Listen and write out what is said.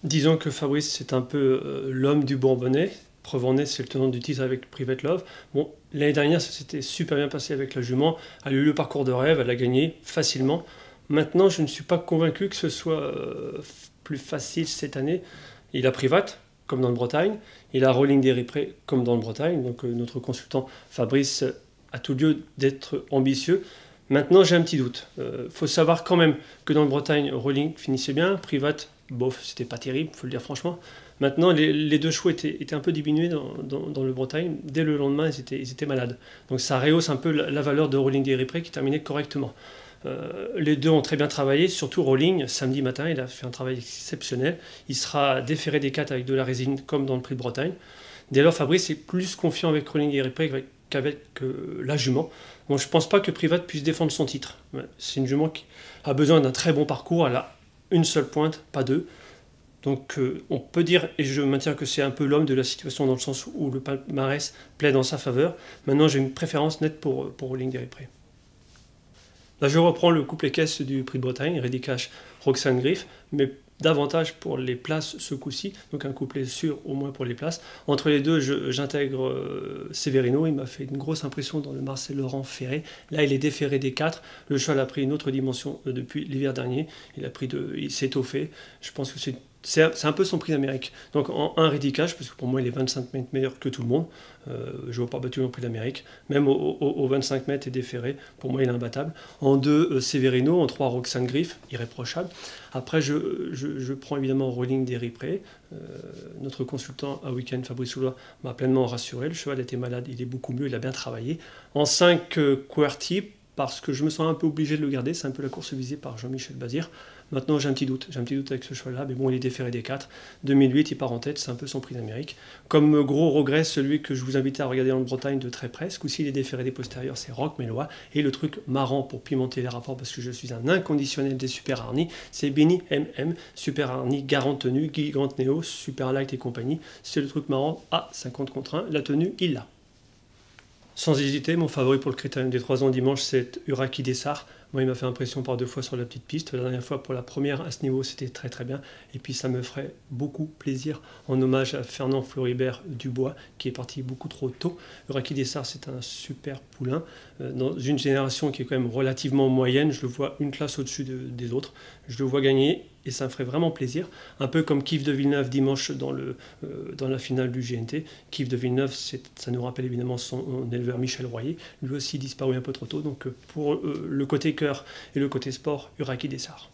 Disons que Fabrice, c'est un peu l'homme du Bourbonnais. Preuve en est, c'est le tenant du titre avec Private Love. Bon, l'année dernière, ça s'était super bien passé avec la jument. Elle a eu le parcours de rêve, elle a gagné facilement. Maintenant, je ne suis pas convaincu que ce soit plus facile cette année. Il a Private, comme dans le Bretagne. Il a Rolling des Ripré, comme dans le Bretagne. Donc notre consultant Fabrice a tout lieu d'être ambitieux. Maintenant, j'ai un petit doute. Faut savoir quand même que dans le Bretagne, Rolling finissait bien, Private, bof, c'était pas terrible, faut le dire franchement. Maintenant, les deux chevaux étaient un peu diminués dans le Bretagne. Dès le lendemain, ils étaient malades. Donc ça rehausse un peu la valeur de Rolling des Ripré qui terminait correctement. Les deux ont très bien travaillé, surtout Rolling, samedi matin, il a fait un travail exceptionnel. Il sera déféré des 4 avec de la résine comme dans le Prix de Bretagne. Dès lors, Fabrice est plus confiant avec Rolling et Ripré qu'avec la jument. Bon, je ne pense pas que Private puisse défendre son titre. C'est une jument qui a besoin d'un très bon parcours. Elle a une seule pointe, pas deux. Donc on peut dire, et je maintiens que c'est un peu l'homme de la situation dans le sens où le palmarès plaide en sa faveur. Maintenant, j'ai une préférence nette pour Rolling et Ripré. Là, je reprends le couplet caisse du Prix de Bretagne, Ready Cash, Roxane Griff, mais davantage pour les places ce coup-ci, donc un couplet sûr au moins pour les places. Entre les deux, j'intègre Severino, il m'a fait une grosse impression dans le Marcel Laurent Ferré. Là, il est déféré des 4. Le cheval a pris une autre dimension depuis l'hiver dernier. Il s'est étoffé. Je pense que c'est un peu son prix d'Amérique. Donc en 1 Ready Cash, parce que pour moi il est 25 mètres meilleur que tout le monde, je ne vois pas battu le prix d'Amérique, même au 25 mètres et déféré, pour moi il est imbattable. En 2 Severino, en 3 Roxane Griff, irréprochable. Après je prends évidemment Rolling des Ripré. Notre consultant à week-end, Fabrice Soulois, m'a pleinement rassuré, le cheval était malade, il est beaucoup mieux, il a bien travaillé. En 5 QWERTY, parce que je me sens un peu obligé de le garder, c'est un peu la course visée par Jean-Michel Bazir. Maintenant j'ai un petit doute avec ce cheval-là, mais bon il est déféré des 4. 2008 il part en tête, c'est un peu son prix d'Amérique. Comme gros regret, celui que je vous invitais à regarder en Bretagne de très près, ce coup-ci il est déféré des postérieurs, c'est Rock Mélois. Et le truc marrant pour pimenter les rapports, parce que je suis un inconditionnel des Super Harney, c'est Benny MM, Super Harney, garant tenue, Gigante Neo, Super Light et compagnie. C'est le truc marrant, à 50 contre 1, la tenue il l'a. Sans hésiter, mon favori pour le critérium des 3 ans dimanche, c'est Uraki Dessart. Moi, il m'a fait impression par 2 fois sur la petite piste. La dernière fois, pour la première à ce niveau, c'était très très bien. Et puis, ça me ferait beaucoup plaisir en hommage à Fernand Floribert Dubois, qui est parti beaucoup trop tôt. Uraki Dessart, c'est un super poulain. Dans une génération qui est quand même relativement moyenne, je le vois une classe au-dessus des autres. Je le vois gagner et ça me ferait vraiment plaisir. Un peu comme Kif de Villeneuve dimanche dans la finale du GNT. Kif de Villeneuve, ça nous rappelle évidemment son éleveur Michel Royer, lui aussi disparu un peu trop tôt. Donc pour le côté cœur et le côté sport, Uraki Dessart.